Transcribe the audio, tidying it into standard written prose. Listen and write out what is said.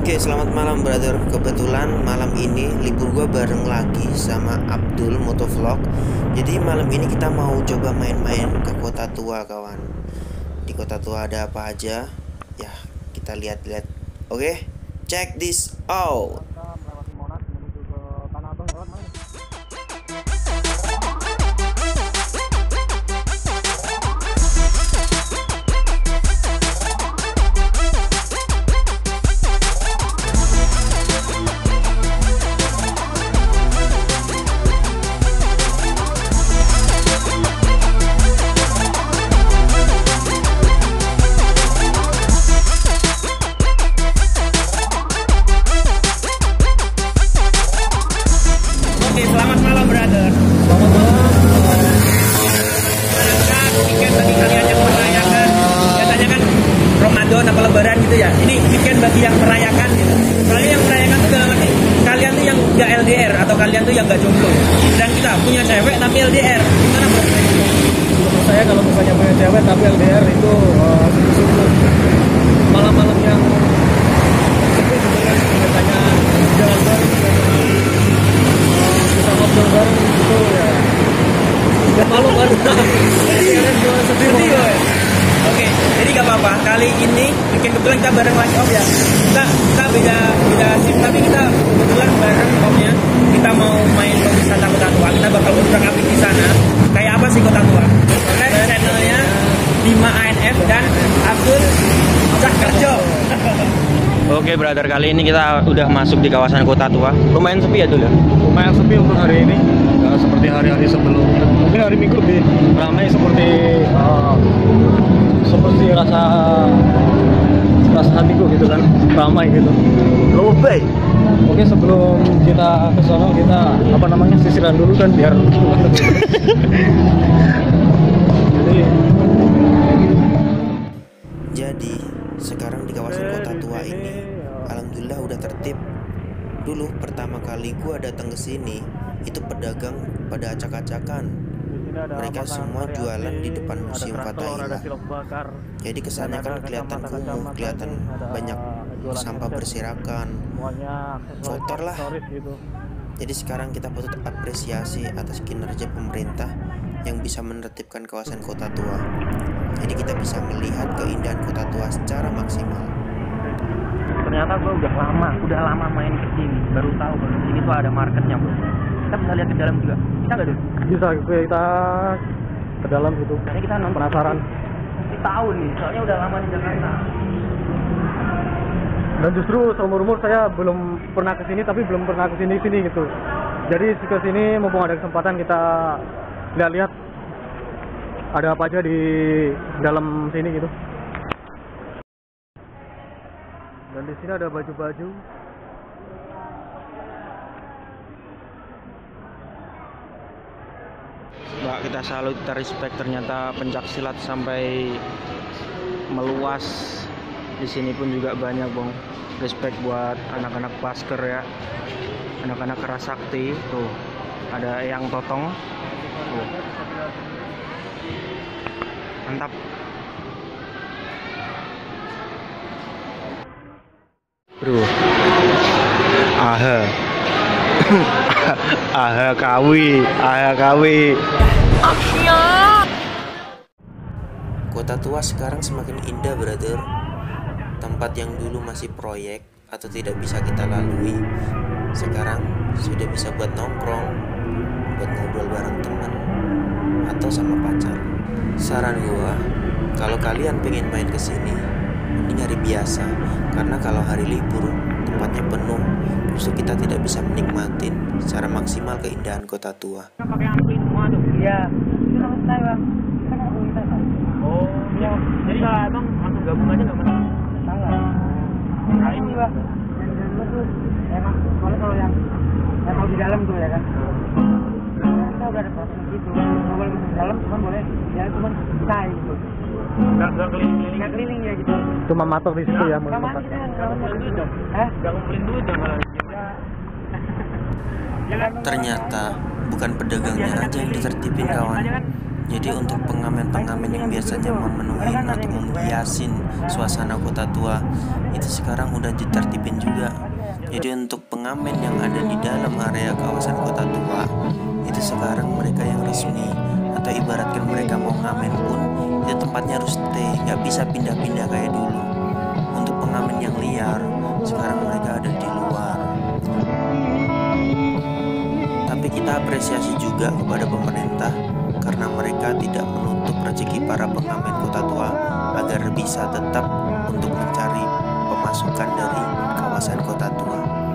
Oke, selamat malam brother. Kebetulan malam ini libur gue bareng lagi sama Abdul Motovlog. Jadi malam ini kita mau coba main-main ke Kota Tua, kawan. Di Kota Tua ada apa aja? Ya, kita lihat-lihat. Oke, check this out. Selamat malam brother. Selamat malam. Manakah weekend bagi kalian yang merayakan? Biasanya kan Ramadan apa Lebaran gitu ya. Ini weekend bagi yang merayakan gitu. Soalnya yang merayakan tuh dalam arti kalian tuh yang gak LDR atau kalian tuh yang gak jomblo. Dan kita punya cewek tapi LDR. Gimana bro? Menurut saya kalau misalnya punya cewek tapi LDR itu sungguh-sungguh malam-malam yang sepi sebenarnya. Biasanya jalan bareng, kita ngobrol bareng gitu ya. Gak malu kan? Sedih boy. Oke, jadi gak apa-apa. Kali ini weekend kebetulan kita bareng lagi om ya. Kita beda shift tapi kita kebetulan bareng omnya. Kita mau main ke wisata Kota Tua. Kita bakal utak-atik di sana. Kayak apa sih Kota Tua? Soalnya channelnya Bima ANF dan Abdul Cahkerjo. Oke brother, kali ini kita udah masuk di kawasan Kota Tua. Lumayan sepi ya dulu. lumayan sepi untuk hari ini. Nggak seperti hari-hari sebelumnya. Mungkin hari Minggu lebih ramai seperti rasa hatiku gitu kan, ramai gitu. Lebay. Oke, sebelum kita ke sana kita sisiran dulu kan biar Jadi sekarang di kawasan Kota Tua ini alhamdulillah udah tertib. Dulu pertama kali gua datang ke sini itu pedagang pada acak-acakan. Mereka semua jualan di depan Museum Fathahillah. Jadi kesannya kan kelihatan kumuh, kelihatan banyak sampah berserakan, kotor lah. Jadi sekarang kita patut apresiasi atas kinerja pemerintah yang bisa menertibkan kawasan Kota Tua. Jadi kita bisa melihat keindahan Kota Tua secara maksimal. Ternyata gue udah lama main ke sini, baru tahu kalau sini tuh ada marketnya bro. Kita bisa lihat ke dalam juga, bisa nggak deh? bisa kita ke dalam gitu. Karena kita nonton Penasaran. di tahun nih, soalnya udah lama di Jakarta. Dan justru seumur-umur saya belum pernah ke sini, tapi belum pernah ke sini gitu. Jadi ke sini mumpung ada kesempatan kita lihat-lihat ada apa aja di dalam sini gitu. Dan di sini ada baju-baju. Mbak, kita salut, kita respect. Ternyata pencak silat sampai meluas di sini pun juga banyak, bang. Respect buat anak-anak Pasker ya, anak-anak Kerasakti. Tuh, ada yang totong. Tuh. Mantap. Bro. Aha kawi. Kota Tua sekarang semakin indah brother. Tempat yang dulu masih proyek atau tidak bisa kita lalui, sekarang sudah bisa buat nongkrong, buat ngobrol bareng teman atau sama pacar. Saran gua, kalau kalian pengen main ke sini, mending hari biasa, karena kalau hari libur tempatnya penuh, justru kita tidak bisa menikmatin secara maksimal keindahan Kota Tua. Pakai amplin semua tuh. Iya. Itu sama saya bang. Kan aku minta kan. Oh iya. Jadi kalau abang langsung gabung aja nggak masalah. Salah. Nah ini bang. Yang dulu tuh emang soalnya kalau yang mau di dalam tuh ya kan. Kita udah ada proses gitu. Nggak boleh masuk dalam, cuman boleh ya cuman kita gitu. Nggak keliling-keliling. Nggak keliling ya gitu. Cuma matok di situ ya. Sama aja kan kalau mau Ngumpulin duit dong. Hah? Nggak ngumpulin duit dong malah. Ternyata bukan pedagangnya aja yang ditertipin kawan, Jadi untuk pengamen-pengamen yang biasanya memenuhi atau menghiasin suasana kota tua itu sekarang udah ditertibin juga. Jadi untuk pengamen yang ada di dalam area kawasan kota tua itu sekarang mereka yang resmi, atau ibaratkan mereka mau ngamen pun itu tempatnya harus stay, nggak bisa pindah-pindah kayak dulu. Untuk pengamen yang liar sekarang mereka ada di luar. Tapi kita apresiasi juga kepada pemerintah karena mereka tidak menutup rezeki para pengamen kota tua agar bisa tetap untuk mencari pemasukan dari kawasan kota tua.